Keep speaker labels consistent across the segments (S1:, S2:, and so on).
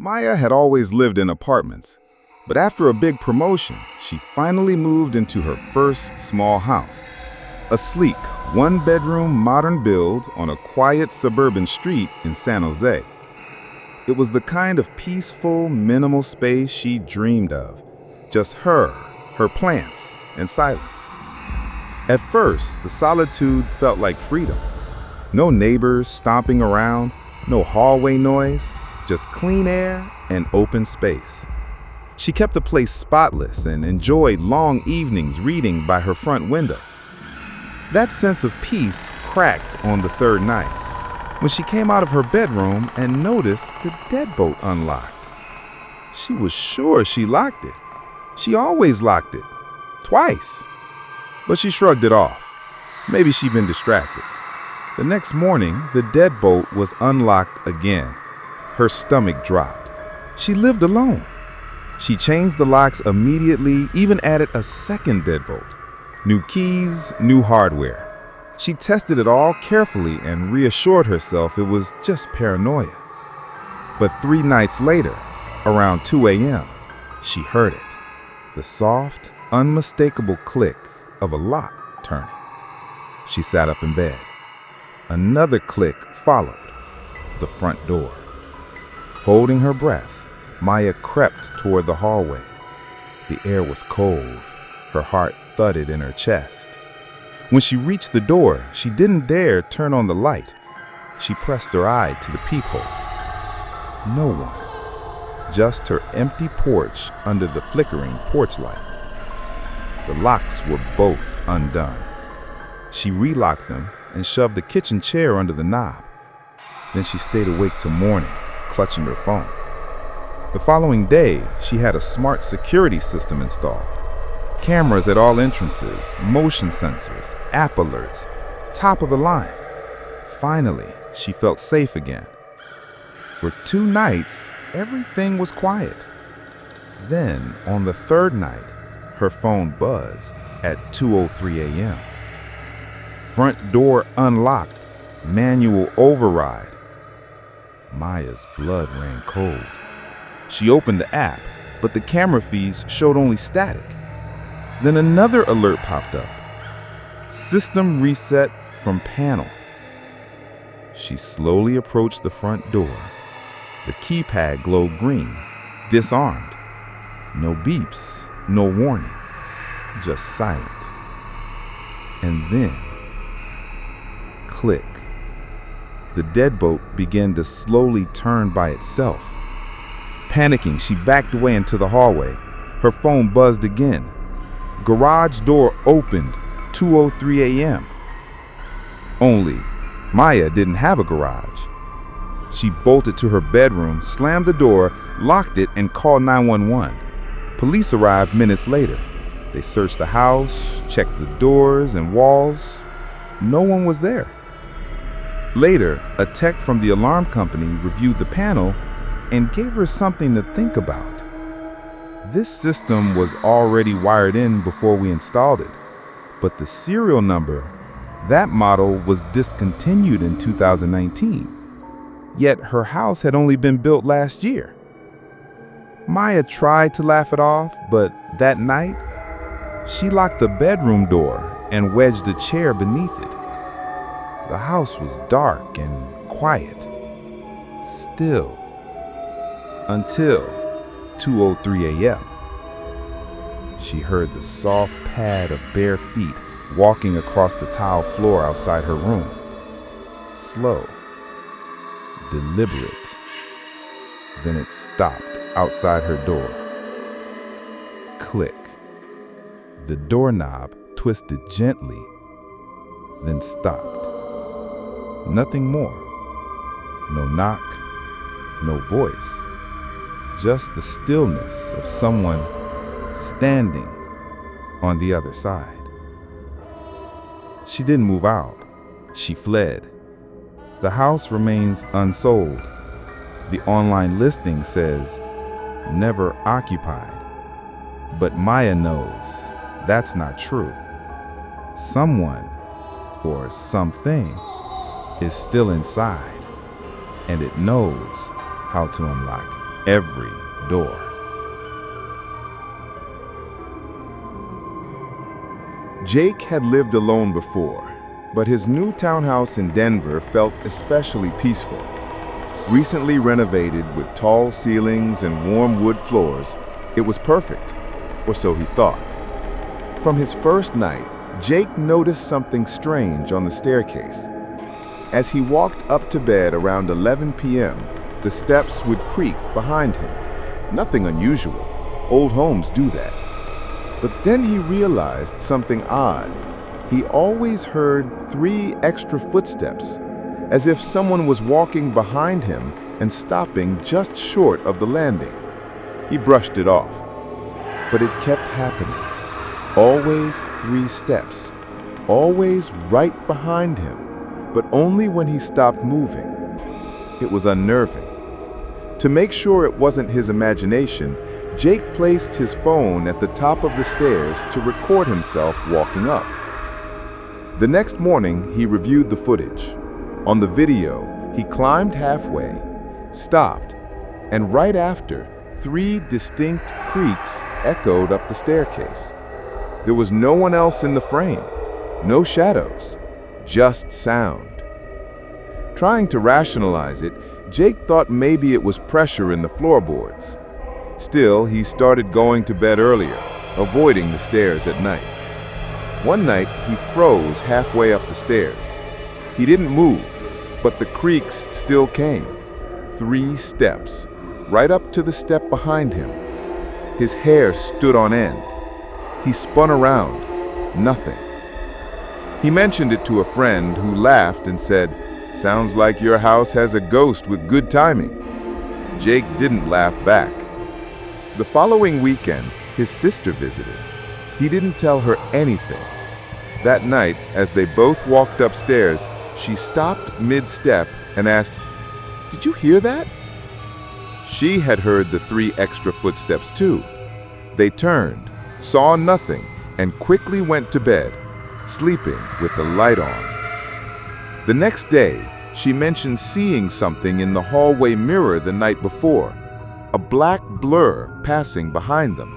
S1: Maya had always lived in apartments, but after a big promotion, she finally moved into her first small house. A sleek, one-bedroom modern build on a quiet suburban street in San Jose. It was the kind of peaceful, minimal space she dreamed of. Just her plants, and silence. At first, the solitude felt like freedom. No neighbors stomping around, no hallway noise, just clean air and open space. She kept the place spotless and enjoyed long evenings reading by her front window. That sense of peace cracked on the third night, when she came out of her bedroom and noticed the deadbolt unlocked. She was sure she locked it. She always locked it. Twice. But she shrugged it off. Maybe she'd been distracted. The next morning, the deadbolt was unlocked again. Her stomach dropped. She lived alone. She changed the locks immediately, even added a second deadbolt. New keys, new hardware. She tested it all carefully and reassured herself it was just paranoia. But 3 nights later, around 2 a.m., she heard it. The soft, unmistakable click of a lock turning. She sat up in bed. Another click followed. The front door. Holding her breath, Maya crept toward the hallway. The air was cold. Her heart thudded in her chest. When she reached the door, she didn't dare turn on the light. She pressed her eye to the peephole. No one. Just her empty porch under the flickering porch light. The locks were both undone. She relocked them and shoved the kitchen chair under the knob. Then she stayed awake till morning, clutching her phone. The following day, she had a smart security system installed. Cameras at all entrances, motion sensors, app alerts, top of the line. Finally, she felt safe again. For 2 nights, everything was quiet. Then, on the third night, her phone buzzed at 2:03 a.m. Front door unlocked, manual override. Maya's blood ran cold. She opened the app, but the camera feeds showed only static. Then another alert popped up. System reset from panel. She slowly approached the front door. The keypad glowed green, disarmed. No beeps, no warning, just silent. And then, click. The deadbolt began to slowly turn by itself. Panicking, she backed away into the hallway. Her phone buzzed again. Garage door opened, 2:03 a.m. Only, Maya didn't have a garage. She bolted to her bedroom, slammed the door, locked it, and called 911. Police arrived minutes later. They searched the house, checked the doors and walls. No one was there. Later, a tech from the alarm company reviewed the panel and gave her something to think about. This system was already wired in before we installed it, but the serial number, that model was discontinued in 2019. Yet her house had only been built last year. Maya tried to laugh it off, but that night, she locked the bedroom door and wedged a chair beneath it. The house was dark and quiet, still, until 2:03 a.m. She heard the soft pad of bare feet walking across the tile floor outside her room. Slow, deliberate. Then it stopped outside her door. Click. The doorknob twisted gently, then stopped. Nothing more. No knock, no voice. Just the stillness of someone standing on the other side. She didn't move out. She fled. The house remains unsold. The online listing says, never occupied. But Maya knows that's not true. Someone or something is still inside, and it knows how to unlock it. every door. Jake had lived alone before, but his new townhouse in Denver felt especially peaceful. Recently renovated with tall ceilings and warm wood floors, it was perfect, or so he thought. From his first night, Jake noticed something strange on the staircase. As he walked up to bed around 11 p.m., the steps would creak behind him. Nothing unusual. Old homes do that. But then he realized something odd. He always heard 3 extra footsteps, as if someone was walking behind him and stopping just short of the landing. He brushed it off, but it kept happening. Always 3 steps, always right behind him, but only when he stopped moving. It was unnerving. To make sure it wasn't his imagination, Jake placed his phone at the top of the stairs to record himself walking up. The next morning, he reviewed the footage. On the video, he climbed halfway, stopped, and right after, 3 distinct creaks echoed up the staircase. There was no one else in the frame, no shadows, just sound. Trying to rationalize it, Jake thought maybe it was pressure in the floorboards. Still, he started going to bed earlier, avoiding the stairs at night. One night, he froze halfway up the stairs. He didn't move, but the creaks still came. 3 steps, right up to the step behind him. His hair stood on end. He spun around. Nothing. He mentioned it to a friend who laughed and said, "Sounds like your house has a ghost with good timing." Jake didn't laugh back. The following weekend, his sister visited. He didn't tell her anything. That night, as they both walked upstairs, she stopped mid-step and asked, "Did you hear that?" She had heard the 3 extra footsteps too. They turned, saw nothing, and quickly went to bed, sleeping with the light on. The next day, she mentioned seeing something in the hallway mirror the night before, a black blur passing behind them.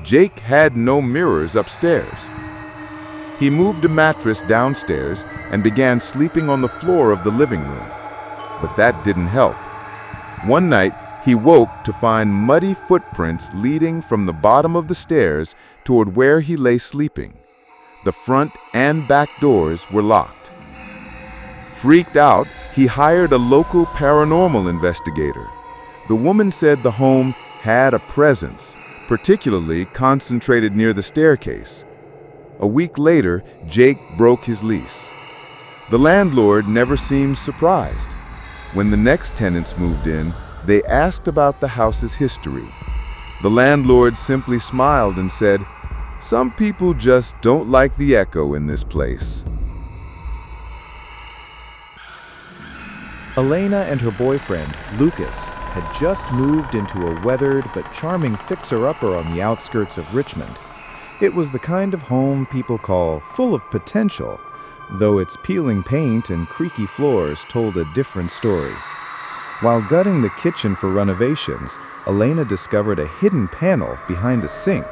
S1: Jake had no mirrors upstairs. He moved a mattress downstairs and began sleeping on the floor of the living room. But that didn't help. One night, he woke to find muddy footprints leading from the bottom of the stairs toward where he lay sleeping. The front and back doors were locked. Freaked out, he hired a local paranormal investigator. The woman said the home had a presence, particularly concentrated near the staircase. A week later, Jake broke his lease. The landlord never seemed surprised. When the next tenants moved in, they asked about the house's history. The landlord simply smiled and said, "Some people just don't like the echo in this place."
S2: Elena and her boyfriend, Lucas, had just moved into a weathered but charming fixer-upper on the outskirts of Richmond. It was the kind of home people call full of potential, though its peeling paint and creaky floors told a different story. While gutting the kitchen for renovations, Elena discovered a hidden panel behind the sink.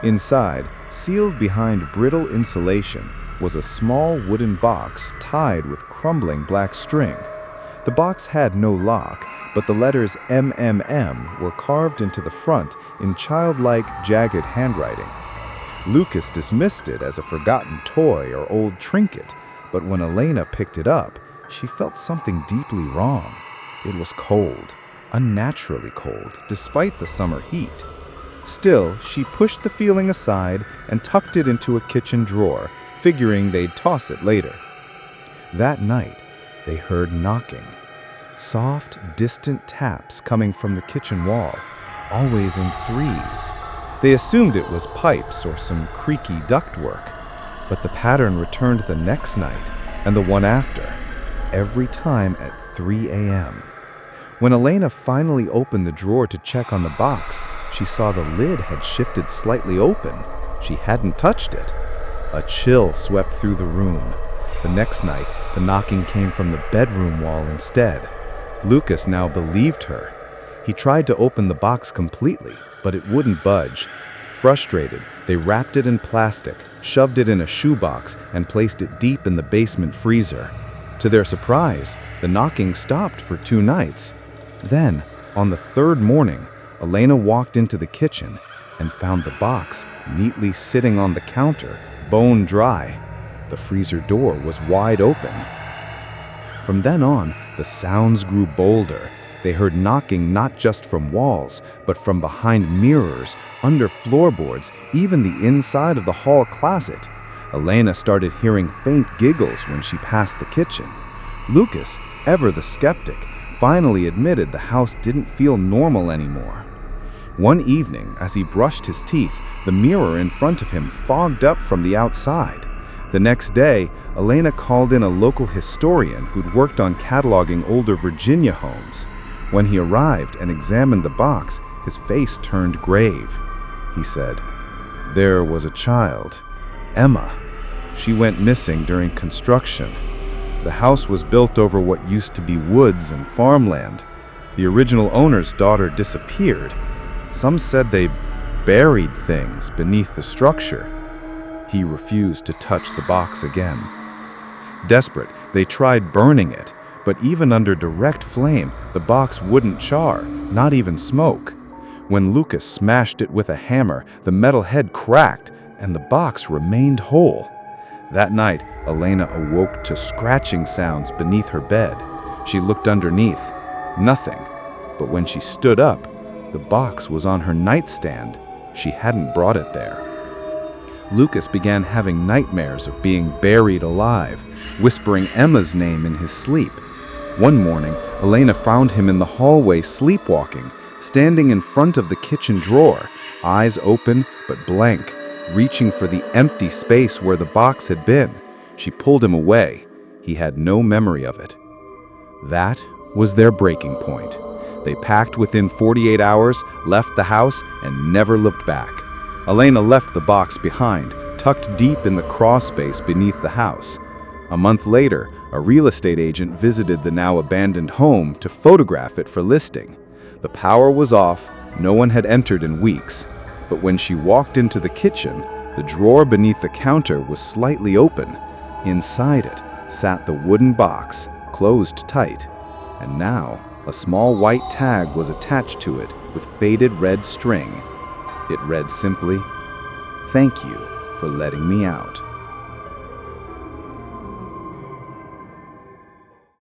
S2: Inside, sealed behind brittle insulation, was a small wooden box tied with crumbling black string. The box had no lock, but the letters MMM were carved into the front in childlike, jagged handwriting. Lucas dismissed it as a forgotten toy or old trinket, but when Elena picked it up, she felt something deeply wrong. It was cold, unnaturally cold, despite the summer heat. Still, she pushed the feeling aside and tucked it into a kitchen drawer, figuring they'd toss it later. That night, they heard knocking. Soft, distant taps coming from the kitchen wall, always in threes. They assumed it was pipes or some creaky ductwork, but the pattern returned the next night and the one after, every time at 3 a.m. When Elena finally opened the drawer to check on the box, she saw the lid had shifted slightly open. She hadn't touched it. A chill swept through the room. The next night, the knocking came from the bedroom wall instead. Lucas now believed her. He tried to open the box completely, but it wouldn't budge. Frustrated, they wrapped it in plastic, shoved it in a shoebox, and placed it deep in the basement freezer. To their surprise, the knocking stopped for 2 nights. Then, on the 3rd morning, Elena walked into the kitchen and found the box neatly sitting on the counter, bone dry. The freezer door was wide open. From then on, the sounds grew bolder. They heard knocking not just from walls, but from behind mirrors, under floorboards, even the inside of the hall closet. Elena started hearing faint giggles when she passed the kitchen. Lucas, ever the skeptic, finally admitted the house didn't feel normal anymore. One evening, as he brushed his teeth, the mirror in front of him fogged up from the outside. The next day, Elena called in a local historian who'd worked on cataloging older Virginia homes. When he arrived and examined the box, his face turned grave. He said, "There was a child, Emma. She went missing during construction. The house was built over what used to be woods and farmland. The original owner's daughter disappeared. Some said they buried things beneath the structure." He refused to touch the box again. Desperate, they tried burning it, but even under direct flame, the box wouldn't char, not even smoke. When Lucas smashed it with a hammer, the metal head cracked, and the box remained whole. That night, Elena awoke to scratching sounds beneath her bed. She looked underneath. Nothing. But when she stood up, the box was on her nightstand. She hadn't brought it there. Lucas began having nightmares of being buried alive, whispering Emma's name in his sleep. One morning, Elena found him in the hallway sleepwalking, standing in front of the kitchen drawer, eyes open but blank, reaching for the empty space where the box had been. She pulled him away. He had no memory of it. That was their breaking point. They packed within 48 hours, left the house, and never looked back. Elena left the box behind, tucked deep in the crawl space beneath the house. A month later, a real estate agent visited the now abandoned home to photograph it for listing. The power was off, no one had entered in weeks. But when she walked into the kitchen, the drawer beneath the counter was slightly open. Inside it sat the wooden box, closed tight. And now, a small white tag was attached to it with faded red string. It read simply, "Thank you for letting me out."